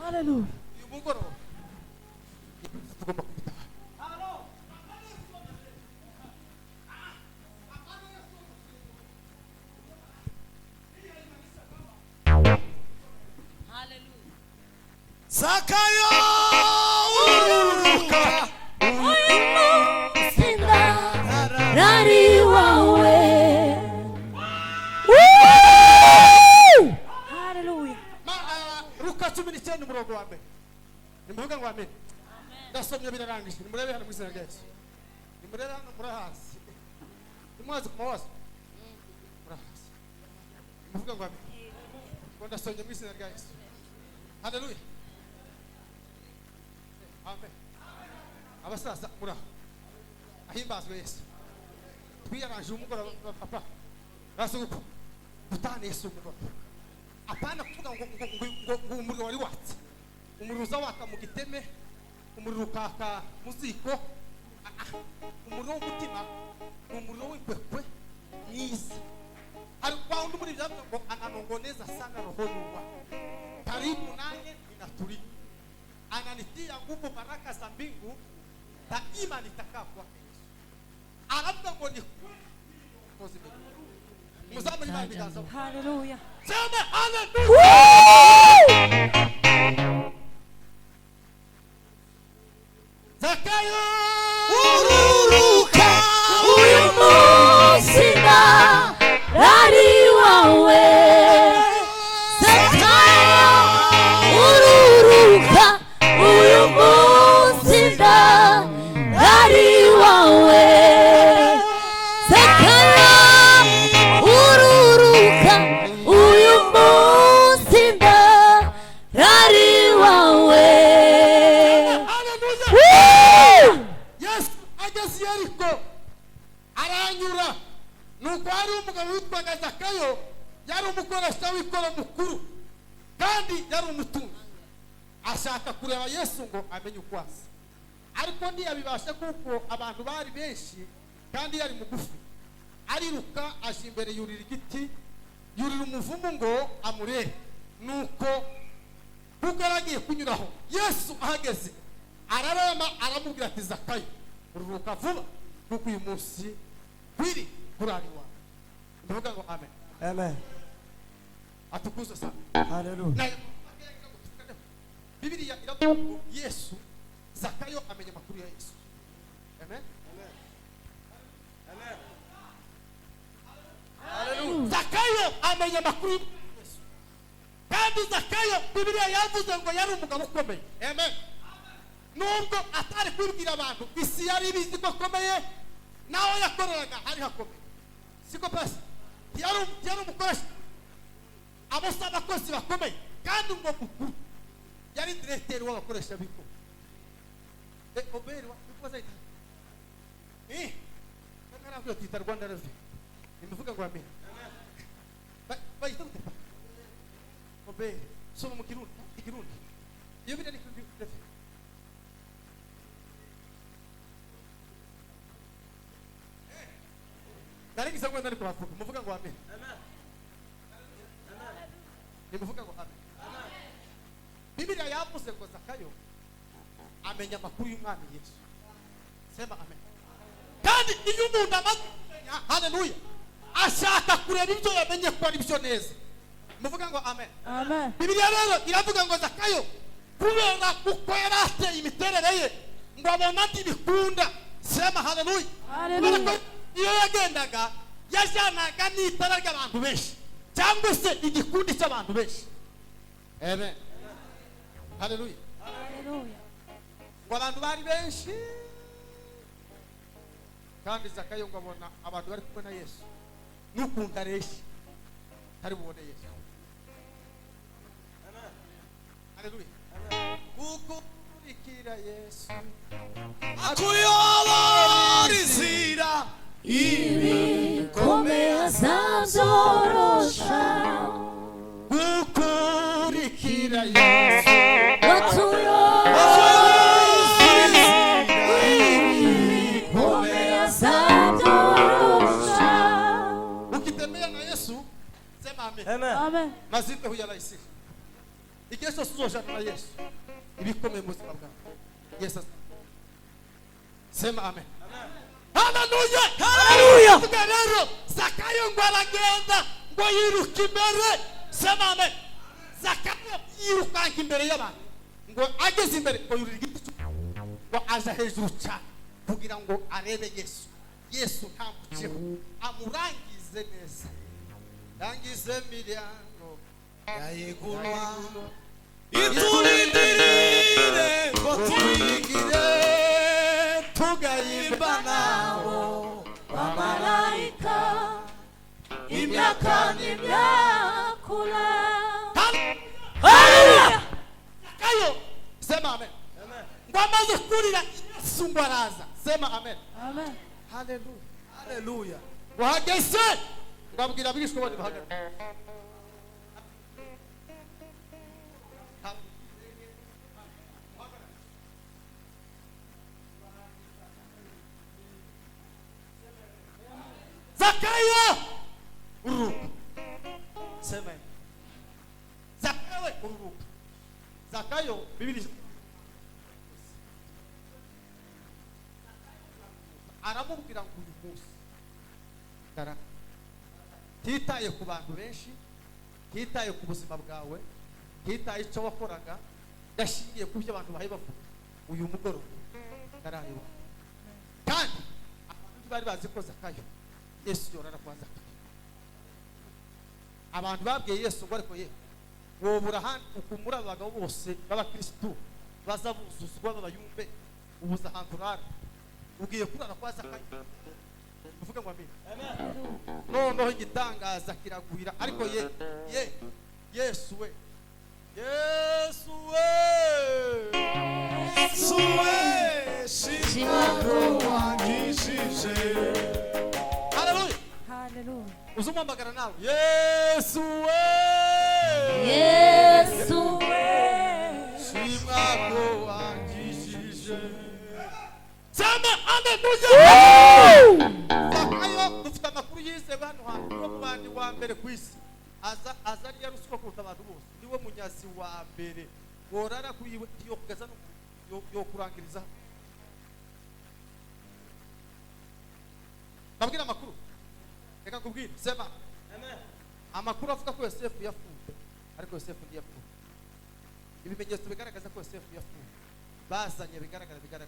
Hallelujah. uyu mugoroba tugomba kubitaha. Hallelujah. Zakayo ururuka Sinda rari wawe. Hallelujah. Luka 19 umurongo wa mbere. Nimuvuga ngo amen. Ndasomye birarangije. Nimurebe hano mu izina rya Yesu. Nimurebe hano muri hasi. Nimwaze ku mawazo. Muri hasi. Nimuvuga ngo amen. Ngo ndasomye mu izina rya Yesu. Hallelujah. Amen. Abasaza muri aho. Ahimbazwe Yesu. Twiyaranje umugoroba papa. Rasuko. Butane Yesu umugoroba. Apana kuvuga ngo umuriro wari watse. Umuriro uzawaka mu giteme, umuriro ukaka mu ziko. Umuriro w'umutima, umuriro w'ikwekwe mwiza. Hari kwa undi muri byavuga ngo ananongoneza sana rohoni wa. Karibu naye ninatuli. Ananitia nguvu baraka za mbingu daima nitakaa kwake Yesu. Anavuga ngo ni kozi mbele. Muzamuri biganza. Hallelujah. Sema hallelujah. Zakayo ururuka Uyu musina rari wawe. Zakayo ururuka. Uyu musina rari wawe. Zakayo ururuka. Uyu musina rari wawe. hallelujah. Woo! Yes, ageze Yeriko aranyura. Nuko hari umugabo witwaga Zakayo, yari umukoresha w'ikoro mukuru kandi yari umutunzi. Ashaka kureba Yesu ngo amenye uko asa, ariko ntiyabibasha kuko abantu bari benshi kandi yari mugufi. Ariruka aje imbere yurira igiti, yurira umuvumu ngo amurebe. Nuko kuko yaragiye kunyuraho, Yesu ahageze ararama aramubwira ati Zakayo ururuka vuba kuko uyu munsi kwiri kurari wawe. Ndavuga ngo amen. Amen. Atukuzwe sana. Hallelujah. Na Biblia iravuga ngo Yesu Zakayo amenya makuru ya Yesu. Amen. Zakayo amenya makuru ya Yesu. Kandi Zakayo Biblia yavuze ngo yari umugabo ukomeye. Amen. Nubwo atari kubwira abantu isi yari bizi ko akomeye, nawe yakoreraga hari hakomeye. Siko pasi. Yari umukoresha. Abose abakozi bakomeye kandi ngo mukuru. Yari directeur w'abakoresha biko. Oberi wa biko zaita. Kana kwa tita Rwanda Revenue. Nimevuga ngo amen. Bayita gute? Oberi. Soma mu Kirundi, Kirundi. Iyo bidani Kirundi. Dari bisa kwenda ndiko bavuga. Muvuga ngo amen. Amen. Nimuvuga ngo amen. Biblia yavuze ngo Zakayo amenya amakuru y'umwami Yesu. Sema amen. Kandi iyo umuntu amaze haleluya ashaka kureba ibyo yamenye ko ari byo neza. Muvuga ngo amen. Amen. Biblia rero iravuga ngo Zakayo kubera uko yarateye imiterere ye ngo abona ati bikunda. Sema haleluya. Hallelujah. Iyo yagendaga yajanaga n'itara ry'abantu benshi cyangwa se igikundi cy'abantu benshi. Amen. Hallelujah. Hallelujah. Ngo abantu bari benshi kandi Zakayo ngo abona abantu bari kumwe na Yesu n'ukunda reshi tari bubone Yesu. Amen. Hallelujah. Gukurikira Yesu akuyobora inzira Ibikomeye azazorosha. gukurikira Yesu Watuyobora ibikomeye azazorosha. ukitembea na Yesu sema amen. Amen. Amen. Mazito huya laisi. Ikesho cyose uzojana na Yesu ibikomeye mu buzima bwawe. Yesu sema amen. Haleluya, haleluya. Rero Zakayo ngo aragenda ngo yiruka imbere. Sema amen. Zakayo yirukanka imbere y'abantu ngo ageze imbere ngo yurira igiti ngo aza hejuru cyane kugira ngo arebe Yesu. Yesu ntamuceho amurangize neza. Rangize miryango yayigulwa iturindirire ngo tuyigire tugayimba nabo Malaika imyaka n'imyakura. Haleluya. Zakayo sema amen. Ngo amaze kurira Yesu ngo araza. Sema amen. Amen. Haleluya. haleluya Wahageze ngabwira abigishwa bandi bahagaze. Zakayo uruka. Sema Zakayo uruka. Zakayo Biblia aramubwira ngo uyu munsi titaye ku bantu benshi, titaye ku buzima bwawe, titaye icyo wakoraga, ndashingiye ku byo abantu bahe bavuga. Uyu mugoroba ndarayobora kandi abantu bari bazi ko Zakayo Yesu yorara kwa Zakayo. Abantu babwiye Yesu ngo ariko ye wobura handi ukumura abagabo bose b'abakristo baza buzuzwa babayumve ubuza ahantu rara ugiye kurara kwa Zakayo. Uvuga ngo amen. Noneho igitangaza kiragwira ariko Yesu we shimako wangishije. Haleluya. Haleluya. Uzumwambagara nawe Yesu we shimako wangishije. Sema haleluya. Zakayo dufite amakuru yizewe hano hantu wo mu bandi wa mbere ku isi. Aza ari yaruswa kuruta abantu bose. Niwe munyazi wa mbere worara kuri yo kugeza no yo kurangiriza. Nabwira amakuru. Reka kubwira sema amen. Amakuru avuga ko Yosefu yapfuye ariko Yosefu ntiyapfuye. Ibimenyetso bigaragaza ko Yosefu yapfuye bazanye bigaragara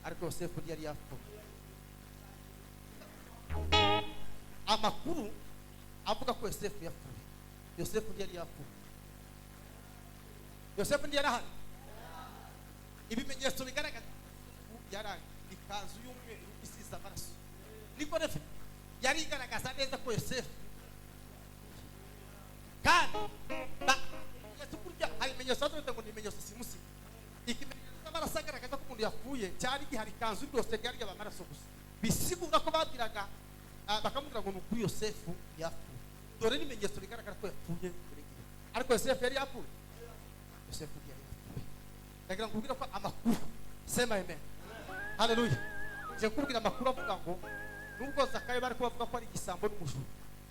ariko Yosefu ntiyari yapfuye. Amakuru avuga ko Yosefu yapfuye. Yosefu ntiyari yapfuye. Yosefu ntiyari ahari. Ibimenyetso bigaragaza yari ikanzu y'umweru isize amaraso. Niko refe yari igaragaza neza ko Yosefu kandi kurya hari imenyetso ngo ni imenyetso simusi. Ikimenyetso amaraso agaragaza ko umuntu yapfuye cyari gihari ikanzu ryose ryari ry'amaraso gusa. Bisigura ko babwiraga bakamubwira ngo nukuri Yosefu yapfuye. Dore n'imenyetso bigaragara ko yapfuye ariko Yosefu yari yapfuye. Yosefu yari yapfuye. Ndagira ngo ubwira ko amakuru sema amen. Haleluya. Je kubwira amakuru avuga ngo nubwo Zakayo bari kubavuga ko ari igisambo n'umujura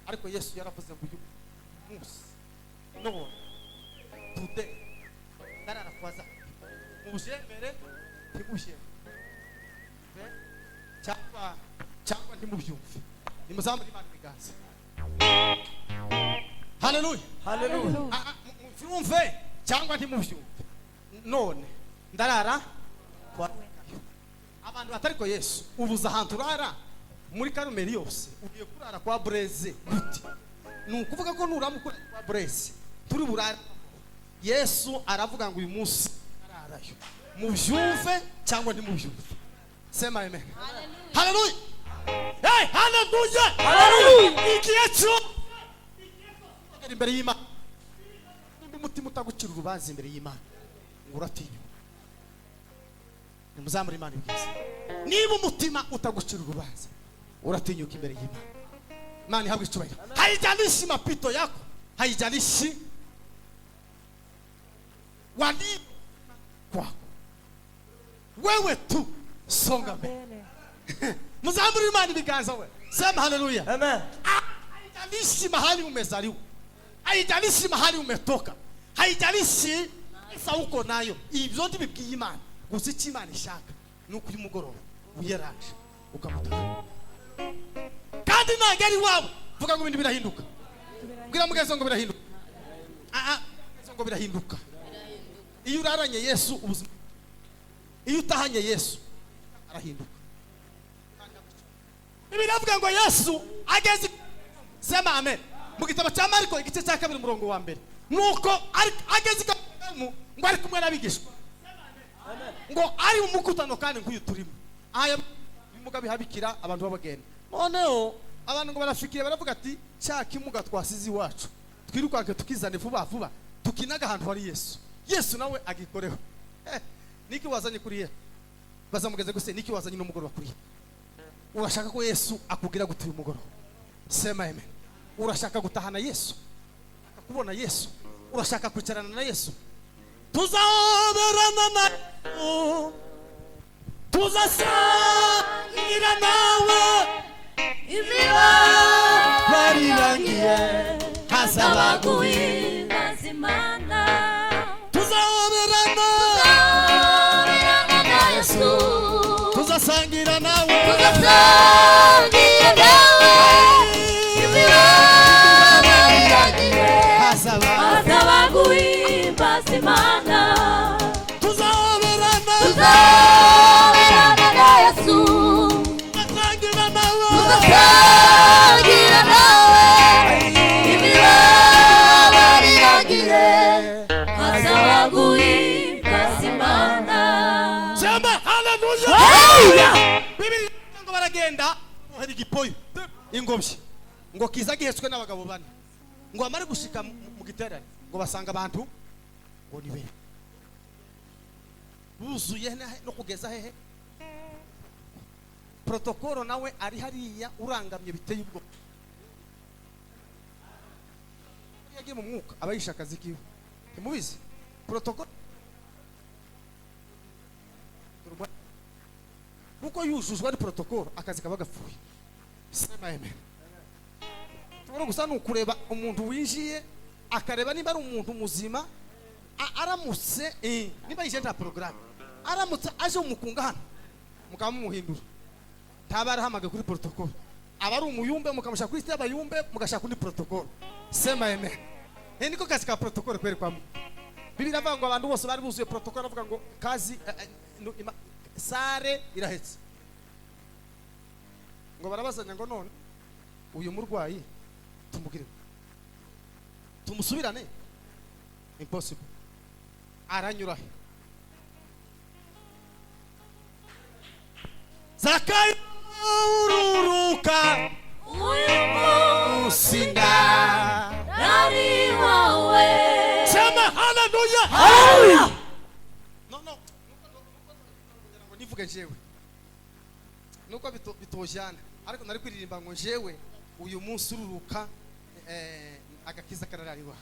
ariko Yesu yaravuze ngo uyu munsi no today ndarara kwa Zakayo mujemere ntimushemere cyangwa ntimubyumve nimuzamure Imana ibiganza. Haleluya. Haleluya. Mubyumve cyangwa ntimubyumve none ndarara kwa abantu batariko Yesu ubuza ahantu urara muri Karumeli yose ugiye kurara kwa Breze gute? Nukuvuga ko nuramukura kwa Breze turi burara. Yesu aravuga ngo uyu munsi ararayo mubyumve cyangwa ntimubyumve. Sema amen. Haleluya. Hey, haleluya. Haleluya. Ikiyecho imbere y'Imana. Umutima utagucira urubanza imbere y'Imana nguratinya. Nimuzamure Imana ibigize. Niba umutima utagucira urubanza uratinyuka imbere y'Imana. Imana ihabwe icyubahiro. Haijalishi mapito yako, haijalishi wali kwako, wewe tu songa mbele. Muzamure Imana ibiganza we. Sema haleluya. Amen. Haijalishi mahali umezaliwa, haijalishi mahali umetoka, haijalishi isa uko nayo ibyo ndi bibwiye Imana gusa icyo Imana ishaka nuko uyu mugoroba uyaraje ukamutaka kandi ntabwo ari wawe vuga ngo ibintu birahinduka bwira mugenzi ngo birahinduka ngo birahinduka iyo uraranye Yesu ubuzima iyo utahanye Yesu arahinduka biravuga ngo Yesu ageze sema amen mu gitabo cya Mariko igice cya 2 umurongo wa mbere nuko ageze ngo ari kumwe n'abigishwa ngo ari umukutano kandi nk'uyu turimo aya bimuga bihabikira abantu babagenda noneho abantu ngo barafikiye baravuga ati cya kimuga twasize iwacu twirukanke tukizane vuba vuba tukinaga ahantu hari Yesu nawe agikoreho niki wazanye kuriye bazamugeze guse niki wazanye no mugoroba kuriye urashaka ko Yesu akubwira gutuye umugoroba sema amen urashaka gutahana Yesu akakubona Yesu urashaka kwicarana na Yesu tuzaberana na tuzasangira nawe barirangiye hazabaguhimbaza Imana tuzaberana na Yesu tuzasangira nawe hazabaguhimbaza Imana tuzaberana na Yesu tuzasangira nawe hazabaguhimbaza Imana. Sema haleluya. Bibiri ngo baragenda hari gipoyo ingobyi ngo kiza gihetswe n'abagabo bane ngo amare gushika mu giterane ngo basanga abantu ngo nibe buzuye no kugeza hehe protokolo nawe ari hariya urangamye biteye ubwo yagiye mu mwuka abayisha akazi kiwe mubizi protokolo nuko yujujwe ari protokolo akazi kaba gapfuye sema amen tubona gusa nukureba umuntu winjiye akareba niba ari umuntu muzima aramutse niba yije nta program aramutse aje umukunga hano mukamumuhindura tabara hamaga kuri protokolo abari umuyumbe mukamusha kuri site abayumbe mugashaka kuri protokolo sema amen niko kazi ka protokolo kwere kwa Bibiri avuga ngo abantu bose bari buzuye protokolo avuga ngo kazi sare irahetse ngo barabazanya ngo none uyu murwayi tumugire tumusubirane impossible aranyura Zakayo ururuka usinda Nari wawe sema haleluya no ngo nivuge jewe nuko bitojana ariko nari kwiririmba ngo jewe uyu munsi ururuka agakiza kararariwa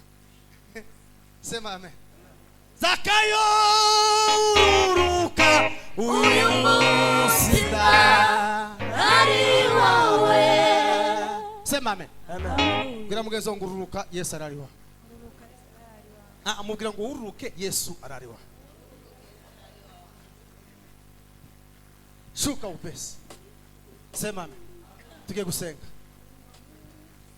sema amen Zakayo ururuka uyu munsi Nari wawe sema amen bwira mugenzi ngo ururuka Yesu arariwa amubwira ngo ururuke Yesu arariwa shuka upesi sema amen tugiye gusenga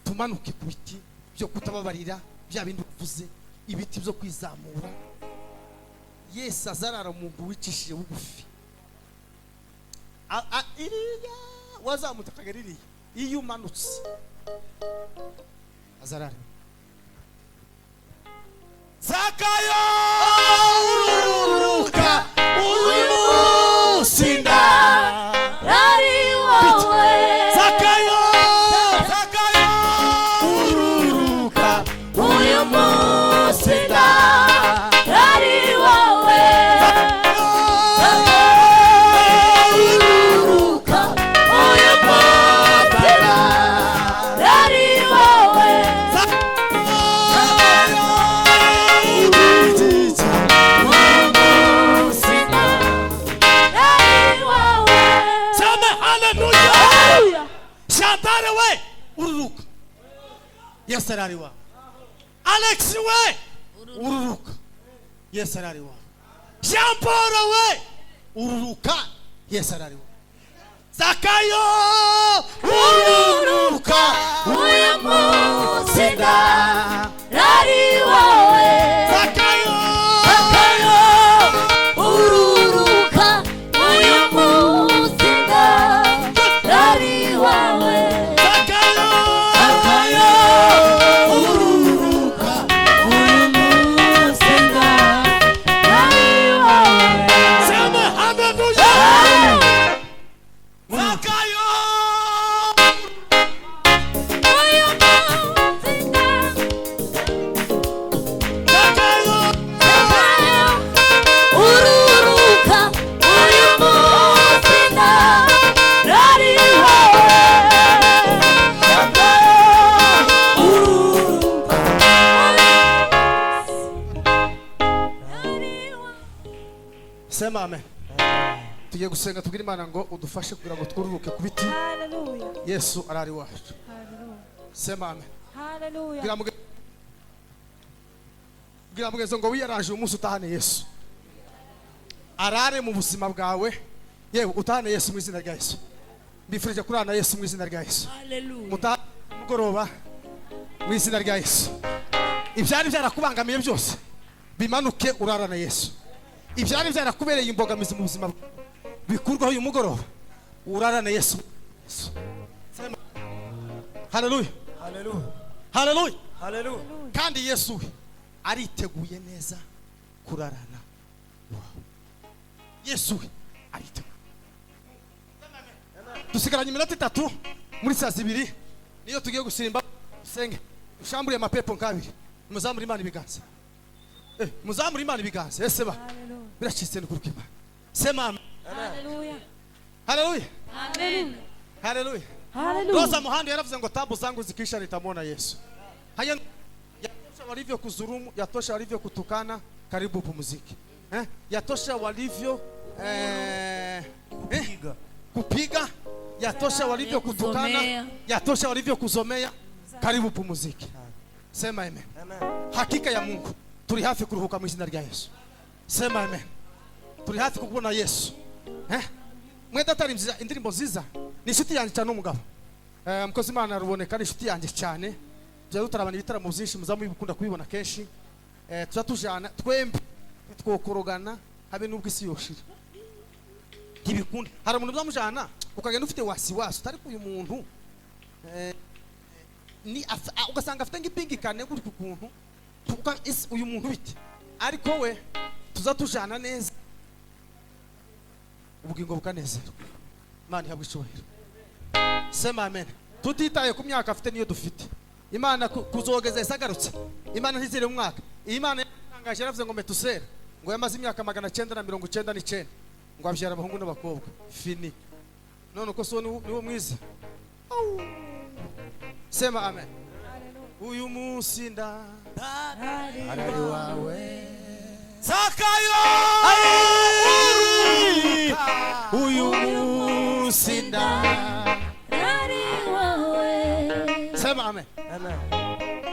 tumanuke ku biti byo kutababarira bya bindi uvuze ibiti byo kwizamura Yesu azarara umuntu wicishije bugufi iriya wazamutse akagaririye iyo umanutse azarara Zakayo ururuka uyu munsi Nari wawe Zakayo ururuka uyu munsi Nari wawe ururuka uyu munsi Nari wawe Nari wawe Sema haleluya. Shantare we ururuka Yesu arariwa Alex we ururuka Yesu arari wawe. Jean Paul we ururuka, Yesu arari wawe. Zakayo ururuka, uyu munsi ndarari wawe. Zakayo ururuka, uyu munsi ndarari wawe. Zakayo ururuka, uyu munsi ndarari wawe. sema haleluya. Zakayo Uyu munsi Zakayo ururuka, uyu munsi ndarari wawe. sema amen. Tugiye gusenga tubwire Imana ngo udufashe kugira ngo twururuke ku biti. Hallelujah. Yesu arari wacu. Hallelujah. Sema amen. Hallelujah. Bwira mugenzo ngo wiyaraje umunsi utahane Yesu. Arare mu buzima bwawe. Yewe utahane Yesu mu izina rya Yesu. Mbifurije kurana Yesu mu izina rya Yesu. Hallelujah. Mutahane mugoroba mu izina rya Yesu. Ibyari byarakubangamiye byose bimanuke urarana Yesu. Ibyari byarakubereye imbogamizi mu buzima bwawe bikurwaho uyu mugoroba urarana Yesu. Sema haleluya. Hallelujah. Haleluya. Hallelujah. Kandi Yesu we ariteguye neza kurarana wawe. Yesu we ariteguye. Dusigaranye iminota 3 muri saa 2 niyo tugiye gusimba senge. Ushamburiye amapepo nkabiri. Muzamuri Imana ibiganza. Muzamuri Imana ibiganza. Ese ba. Hallelujah. Biracitse n'ukuruka Imana. Sema amen. Hallelujah. Haleluya. Amen. Haleluya. Hallelujah. Roza Muhando yaravuze ngo tabu zangu zikisha nitamwona Yesu. Haya yatosha walivyo kuzurumu, yatosha walivyo kutukana, karibu pumziki. Yatosha walivyo kupiga, yatosha walivyo kutukana, yatosha walivyo kuzomea, karibu pumziki. Sema amen. Hakika ya Mungu turi hafi kuruhuka mu izina rya Yesu. Sema amen. Turi hafi kubona Yesu. Mwenda tari mziza indirimbo ziza ni inshuti yanjye cyane umugabo. Mukozi Imana ruboneka ni inshuti yanjye cyane. Tujya dutarabana ibitaramo byinshi muzamu bikunda kubibona kenshi. Tuza tujana twembi twokorogana habe nubwo isi yoshira. Ntibikunda. Hari umuntu uzamujana ukagenda ufite wasiwasi utari kuyu muntu ni ugasanga afite ngipingikane guri ku kuntu uyu muntu bite. Ariko we tuza tujana neza. Ubugingo bukanezerwa. Imana ihabwe icyubahiro. Sema amen. Tutitaye ku myaka afite niyo dufite. Imana kuzogeza isagarutse. Imana ntizire mu mwaka. Imana yangaje yaravuze ngo Metusela ngo yamaze imyaka 999 ngo abyara abahungu n'abakobwa. Fini. None uko so niwo mwiza. Sema amen. Uyu munsi arari wawe. Zakayo uyu munsi ndarari wawe. Sema amen. Amen.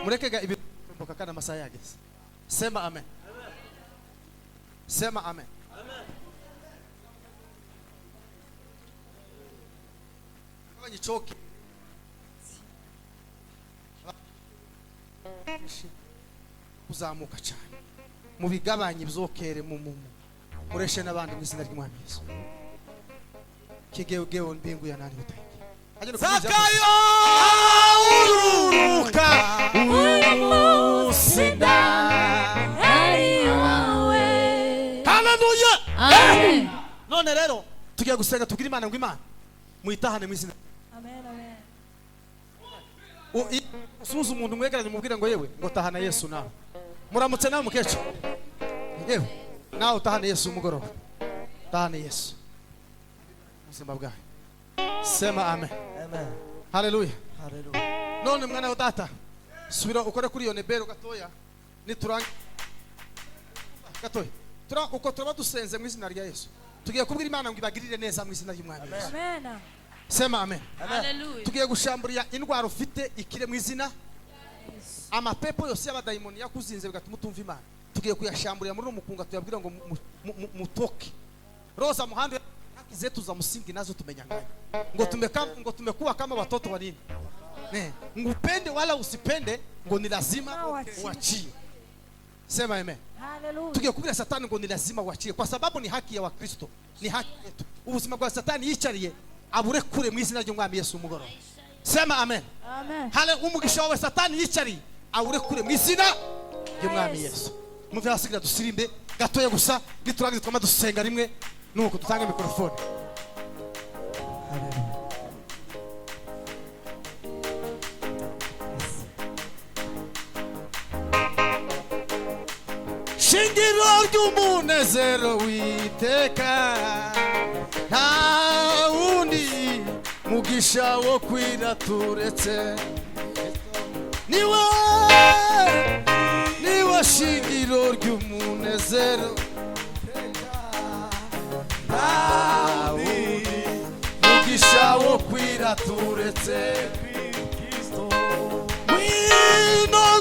Murekega ibimboka kana masaha yageze. Sema amen. Sema amen. Amen. Abanyichoke. Kuzamuka cyane. Mubigabanye bizokere mu mureshe nabandi mu izina ry'Umwami Yesu. Kigeugewe mbingu ya nani bitaye. Zakayo ururuka umusida Ndarari wawe. Haleluya. Amen. None rero tugiye gusenga tubwire Imana ngo Imana muitahane mu izina. Amen. Amen. Usuza umuntu mwegeranye mubwire ngo yewe ngo tahana Yesu nawe. Muramutse nawe mukecho. Yewe nawe tahana Yesu umugoroba. Tahana Yesu. Musimba bwawe. Sema amen. Amen. Haleluya. Hallelujah. None mwana wa data subira ukore kuri iyo nebero gatoya nituranga gatoya uko turaba dusenze mu izina rya Yesu tugiye kubwira Imana ngo ibagirire neza mu izina ry'Umwami Yesu. Amen. Sema amen. Hallelujah. Tugiye gushamburira indwara ufite ikire mu izina amapepo yose y'abadayimoni yakuzinze bigatuma utumva Imana tugiye kuyashamburira muri umukunga tuyabwira ngo mutoke roza muhande haki zetu za msingi nazo tumenyang'anya ngo tumekuwa kama watoto wa nini ngupende wala usipende ngo ni lazima uachie. Sema amen. Hallelujah. Tugiye kubwira satani ngo ni lazima uachie kwa sababu ni haki ya Wakristo, ni haki yetu. Ubuzima bwa satani yicariye abure kure mu izina ry'Umwami Yesu umugoroba. Sema amen. Amen. Hale umugisha wawe satani yicariye abure kure mu izina ry'Umwami Yesu. Muvye hasigira dusirimbe gatoya gusa niturangize twama dusenga rimwe nuko dutange mikrofone. Shingiro ry'umunezero witeka nta wundi mugisha wo kwira turetse niwe shingiro ry'umunezero nta wundi mugisha wo kwira turetse Kristo wino